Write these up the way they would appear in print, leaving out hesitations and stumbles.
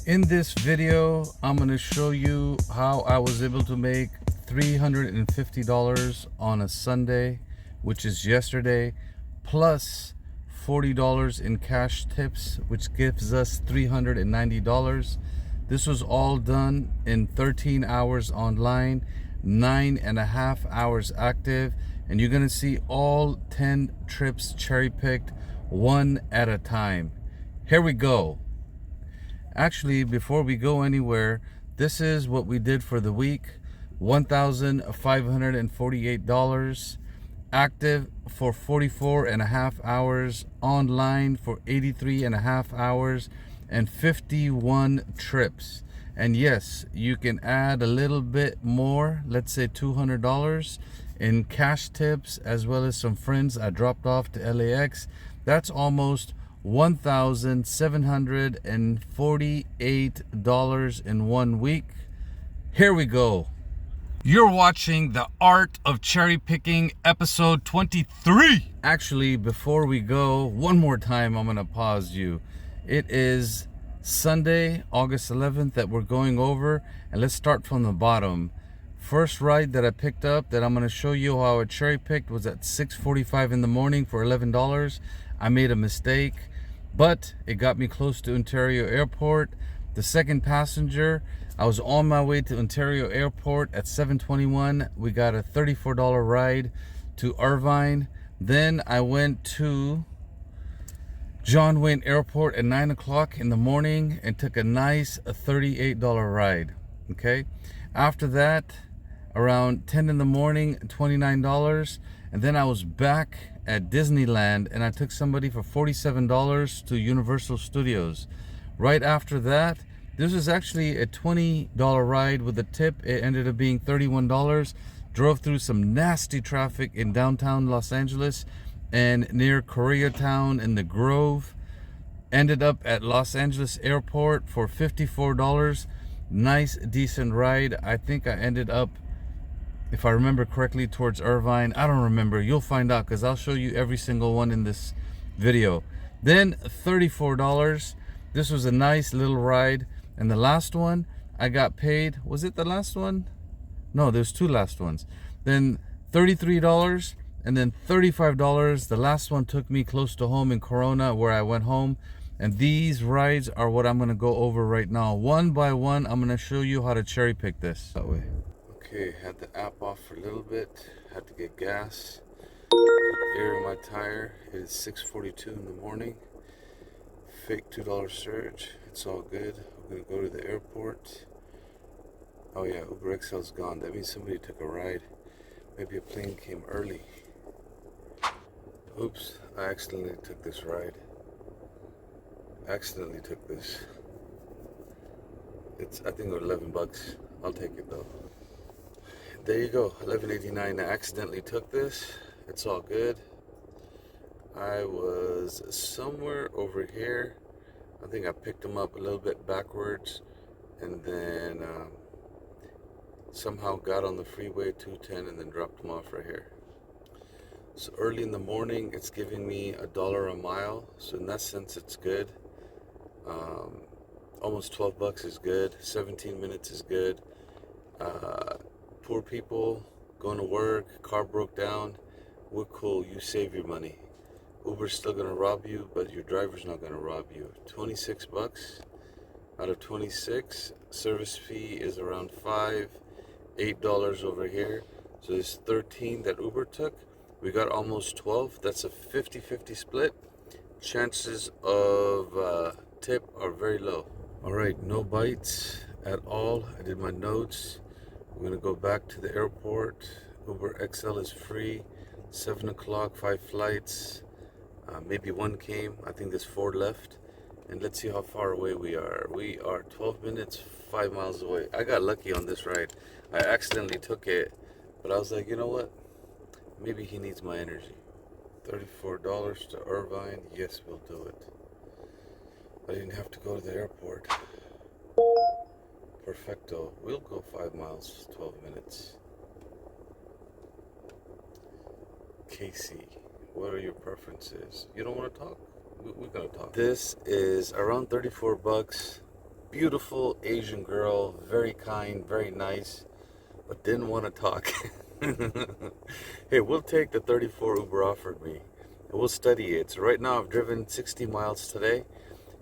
In this video, I'm going to show you how I was able to make $350 on a Sunday, which is yesterday, plus $40 in cash tips, which gives us $390. This was all done in 13 hours online, 9.5 hours active, and you're going to see all 10 trips cherry picked one at a time. Here we go. Actually, before we go anywhere, this is what we did for the week. $1,548 active for 44.5 hours, online for 83.5 hours, and 51 trips. And yes, you can add a little bit more, let's say $200 in cash tips, as well as some friends I dropped off to LAX. That's almost $1,748 in 1 week. Here we go. You're watching The Art of Cherry Picking, episode 23. Actually, before we go, one more time, I'm gonna pause you. It is Sunday, August 11th that we're going over, and let's start from the bottom. First ride that I picked up that I'm gonna show you how I cherry picked was at 6:45 in the morning for $11. I made a mistake, but it got me close to Ontario Airport. The second passenger, I was on my way to Ontario Airport at 7:21. We got a $34 ride to Irvine. Then I went to John Wayne Airport at 9 o'clock in the morning and took a nice $38 ride. Okay. After that, around 10 in the morning, $29. And then I was back at Disneyland and I took somebody for $47 to Universal Studios. Right after that, this was actually a $20 ride with a tip. It ended up being $31. Drove through some nasty traffic in downtown Los Angeles and near Koreatown in the Grove. Ended up at Los Angeles Airport for $54. Nice, decent ride. I think I ended up, if I remember correctly, towards Irvine. I don't remember. You'll find out because I'll show you every single one in this video. Then $34. This was a nice little ride. And the last one, I got paid. Was it the last one? No, there's two last ones. Then $33 and then $35. The last one took me close to home in Corona, where I went home. And these rides are what I'm going to go over right now. One by one, I'm going to show you how to cherry pick this. That way. Okay, had the app off for a little bit. Had to get gas. Put air in my tire. It is 6:42 in the morning. Fake $2 surge. It's all good. We're gonna go to the airport. Oh yeah, Uber XL's gone. That means somebody took a ride. Maybe a plane came early. Oops, I accidentally took this ride. Accidentally took this. I think it was $11. I'll take it though. There you go, $11.89. I accidentally took this. It's all good. I was somewhere over here. I think I picked him up a little bit backwards, and then somehow got on the freeway 210 and then dropped him off right here. So early in the morning, it's giving me $1 a mile. So in that sense, it's good. Almost $12 is good. 17 minutes is good. Poor people going to work, car broke down. We're cool. You save your money. Uber's still gonna rob you, but your driver's not gonna rob you. $26 out of 26. Service fee is around $5, $8 over here. So there's 13 that Uber took. We got almost 12. That's a 50-50 split. Chances of tip are very low. All right, no bites at all. I did my notes. We're gonna go back to the airport. Uber XL is free. 7 o'clock, 5 flights. Maybe one came. I think there's 4 left. And let's see how far away we are. We are 12 minutes, 5 miles away. I got lucky on this ride. I accidentally took it, but I was like, you know what? Maybe he needs my energy. $34 to Irvine. Yes, we'll do it. I didn't have to go to the airport. Perfecto. We'll go 5 miles, 12 minutes. Casey, what are your preferences? You don't want to talk? We're gonna talk. This is around $34. beautiful Asian girl, very kind, very nice, but didn't want to talk. Hey, we'll take the 34 Uber offered me. And we'll study it. So right now I've driven 60 miles today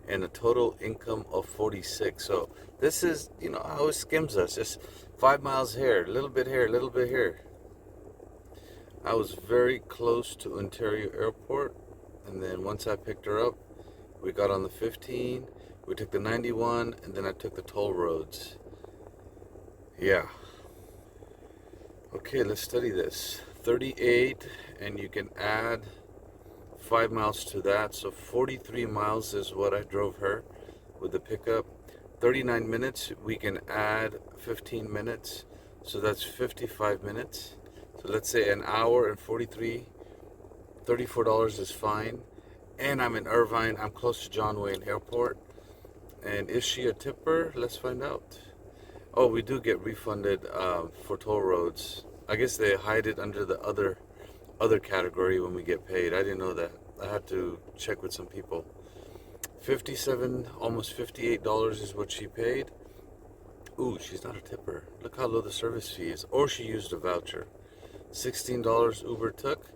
and a total income of 46. So this is, how it skims us. Just 5 miles here, a little bit here, a little bit here. I was very close to Ontario Airport, and then once I picked her up, we got on the 15, we took the 91, and then I took the toll roads. Yeah. Okay, let's study this. 38, and you can add 5 miles to that, so 43 miles is what I drove her with the pickup. 39 minutes, we can add 15 minutes, so that's 55 minutes. So let's say an hour and 34 is fine. And I'm in Irvine, I'm close to John Wayne Airport. And is she a tipper? Let's find out. Oh, we do get refunded for toll roads. I guess they hide it under the other category when we get paid. I didn't know that. I had to check with some people. $57, almost $58 is what she paid. Ooh, she's not a tipper. Look how low the service fee is. Or she used a voucher. $16 Uber took.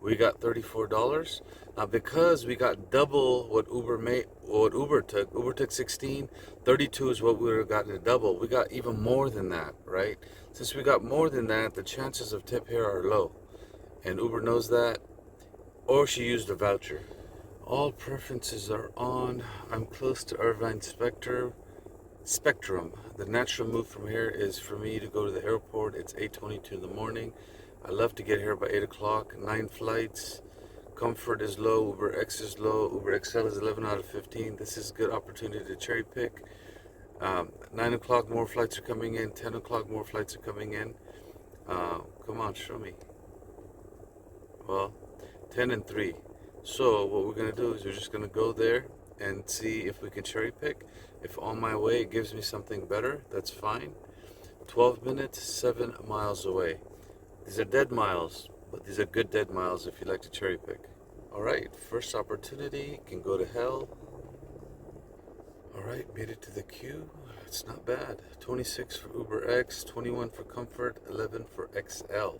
We got $34. Now because we got double what Uber took. Uber took 16. 32 is what we would have gotten a double. We got even more than that, right? Since we got more than that, the chances of tip here are low. And Uber knows that. Or she used a voucher. All preferences are on. I'm close to Irvine Spectrum. The natural move from here is for me to go to the airport. It's 8:22 in the morning. I love to get here by 8 o'clock. 9 flights. Comfort is low. Uber X is low. Uber XL is 11 out of 15. This is a good opportunity to cherry pick. 9 o'clock, more flights are coming in. 10 o'clock, more flights are coming in. Come on, show me. Well, 10 and 3. So what we're going to do is we're just going to go there and see if we can cherry pick. If on my way it gives me something better, that's fine. 12 minutes, 7 miles away. These are dead miles, but these are good dead miles if you like to cherry pick. Alright, first opportunity can go to hell. Alright, made it to the queue. It's not bad. 26 for Uber X, 21 for Comfort, 11 for XL.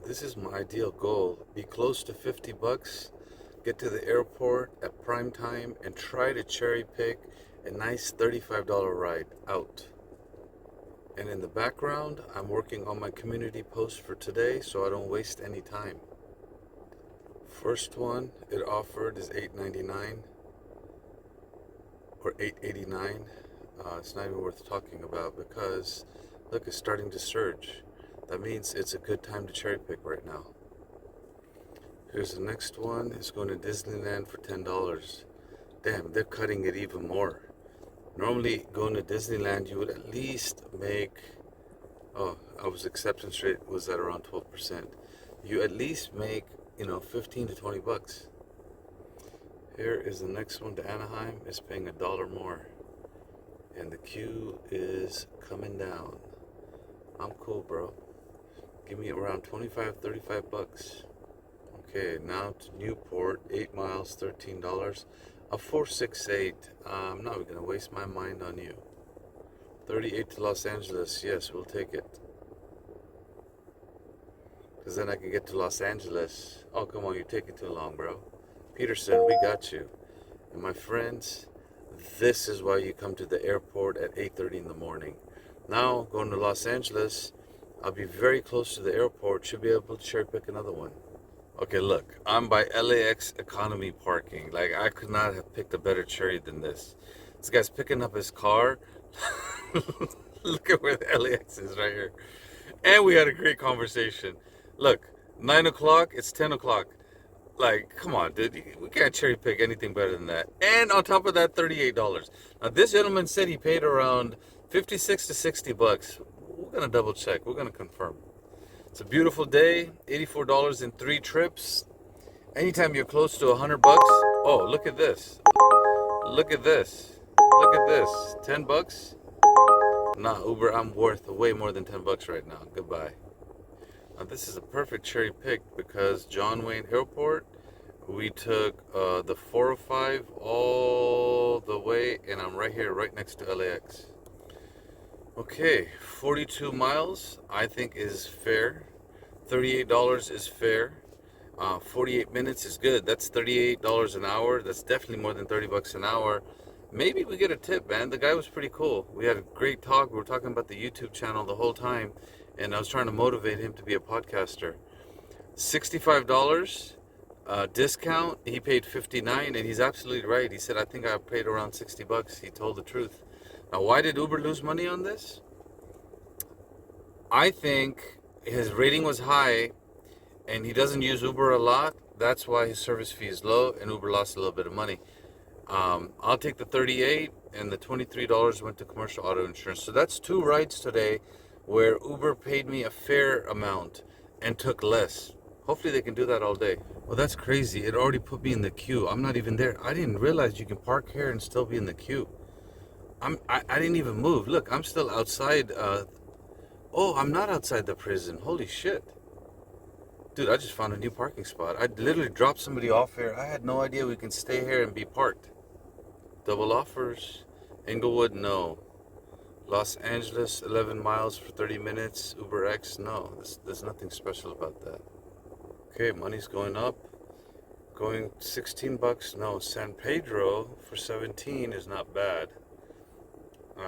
This is my ideal goal. Be close to 50 bucks, get to the airport at prime time, and try to cherry pick a nice $35 ride out. And in the background, I'm working on my community post for today so I don't waste any time. First one it offered is $8.99 or $8.89. It's not even worth talking about because look, it's starting to surge. That means it's a good time to cherry pick right now. Here's the next one. It's going to Disneyland for $10. Damn, they're cutting it even more. Normally, going to Disneyland, you would at least make, acceptance rate was at around 12%. You at least make, 15 to 20 bucks. Here is the next one to Anaheim. It's paying $1 more. And the queue is coming down. I'm cool, bro. Give me around 25, 35 bucks. Okay, now to Newport, 8 miles, $13. A 468. I'm not going to waste my mind on you. 38 to Los Angeles. Yes, we'll take it. Because then I can get to Los Angeles. Oh, come on, you're taking too long, bro. Peterson, we got you. And my friends, this is why you come to the airport at 8:30 in the morning. Now, going to Los Angeles, I'll be very close to the airport. Should be able to cherry pick another one. Okay, look, I'm by LAX economy parking. Like, I could not have picked a better cherry than this. This guy's picking up his car. Look at where the LAX is right here. And we had a great conversation. Look, 9 o'clock, it's 10 o'clock. Like, come on, dude. We can't cherry pick anything better than that. And on top of that, $38. Now, this gentleman said he paid around 56 to 60 bucks. We're going to double check. We're going to confirm. It's a beautiful day. $84 in 3 trips. Anytime you're close to 100 bucks. Oh, look at this. Look at this. Look at this. 10 bucks? Nah, Uber, I'm worth way more than 10 bucks right now. Goodbye. Now, this is a perfect cherry pick because John Wayne Airport, We took the 405 all the way, and I'm right here, right next to LAX. Okay, 42 miles, I think is fair. $38 is fair. 48 minutes is good. That's $38 an hour. That's definitely more than 30 bucks an hour. Maybe we get a tip, man. The guy was pretty cool. We had a great talk. We were talking about the YouTube channel the whole time, and I was trying to motivate him to be a podcaster. $65 discount. He paid $59, and he's absolutely right. He said, I think I paid around 60 bucks. He told the truth. Now, why did Uber lose money on this? I think his rating was high, and he doesn't use Uber a lot. That's why his service fee is low, and Uber lost a little bit of money. I'll take the $38, and the $23 went to commercial auto insurance. So that's 2 rides today where Uber paid me a fair amount and took less. Hopefully they can do that all day. Well, that's crazy. It already put me in the queue. I'm not even there. I didn't realize you can park here and still be in the queue. I didn't even move. Look, I'm still outside. Oh, I'm not outside the prison. Holy shit. Dude, I just found a new parking spot. I literally dropped somebody off here. I had no idea we can stay here and be parked. Double offers. Inglewood, no. Los Angeles, 11 miles for 30 minutes. Uber X, no. There's nothing special about that. Okay, money's going up. Going 16 bucks, no. San Pedro for 17 is not bad.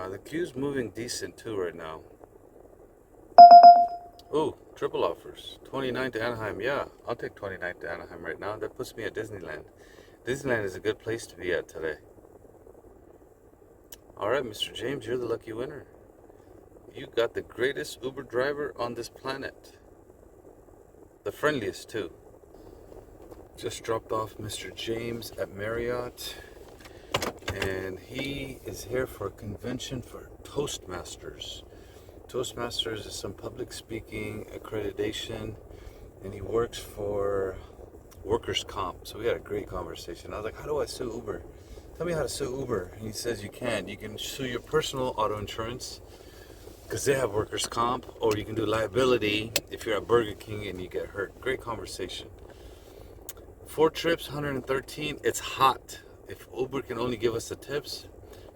The queue's moving decent too right now. Oh, triple offers. 29 to Anaheim. Yeah, I'll take 29 to Anaheim right now. That puts me at Disneyland. Disneyland is a good place to be at today. All right, Mr. James, you're the lucky winner. You got the greatest Uber driver on this planet. The friendliest, too. Just dropped off Mr. James at Marriott. And he is here for a convention for Toastmasters. Toastmasters is some public speaking accreditation, and he works for workers' comp. So we had a great conversation. I was like, how do I sue Uber? Tell me how to sue Uber. And he says you can. You can sue your personal auto insurance because they have workers' comp, or you can do liability if you're at Burger King and you get hurt. Great conversation. 4 trips, 113. It's hot. If Uber can only give us the tips,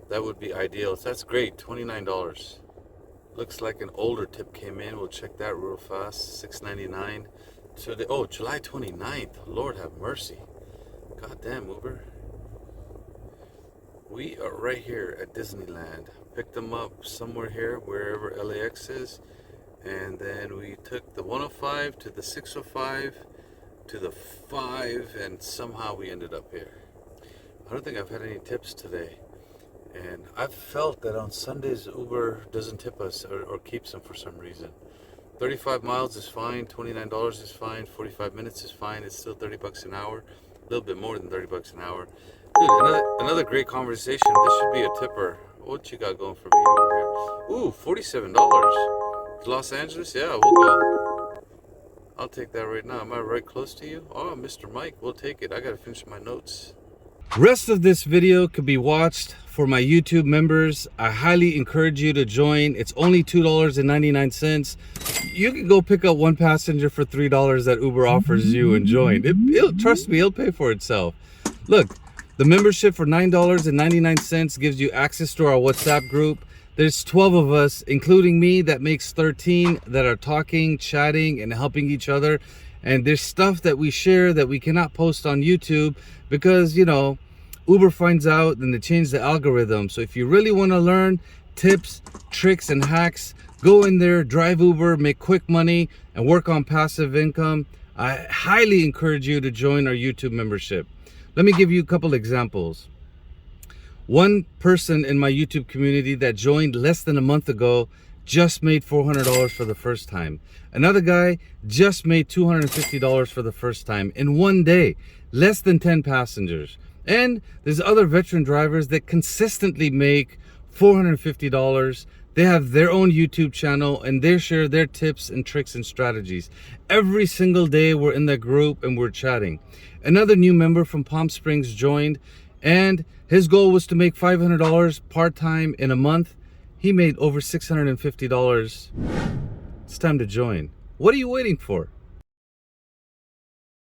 that would be ideal. So that's great. $29. Looks like an older tip came in. We'll check that real fast. $6.99. Today, oh, July 29th. Lord have mercy. God damn, Uber. We are right here at Disneyland. Picked them up somewhere here, wherever LAX is. And then we took the 105 to the 605 to the 5, and somehow we ended up here. I don't think I've had any tips today. And I've felt that on Sundays, Uber doesn't tip us or keeps them for some reason. 35 miles is fine, $29 is fine, 45 minutes is fine, it's still 30 bucks an hour. A little bit more than 30 bucks an hour. Dude, another great conversation. This should be a tipper. What you got going for me over here? Ooh, $47. Los Angeles? Yeah, we'll go. I'll take that right now. Am I right close to you? Oh, Mr. Mike, we'll take it. I gotta finish my notes. Rest of this video could be watched for my YouTube members. I highly encourage you to join. It's only $2.99. You can go pick up 1 passenger for $3 that Uber offers you and join. Trust me, it'll pay for itself. Look, the membership for $9.99 gives you access to our WhatsApp group. There's 12 of us, including me, that makes 13 that are talking, chatting, and helping each other. And there's stuff that we share that we cannot post on YouTube because, you know, Uber finds out and they change the algorithm. So if you really want to learn tips, tricks, and hacks, go in there, drive Uber, make quick money, and work on passive income. I highly encourage you to join our YouTube membership. Let me give you a couple examples. One person in my YouTube community that joined less than a month ago just made $400 for the first time. Another guy just made $250 for the first time in one day, less than 10 passengers. And there's other veteran drivers that consistently make $450. They have their own YouTube channel and they share their tips and tricks and strategies. Every single day we're in that group and we're chatting. Another new member from Palm Springs joined, and his goal was to make $500 part-time in a month. He made over $650. It's time to join. What are you waiting for?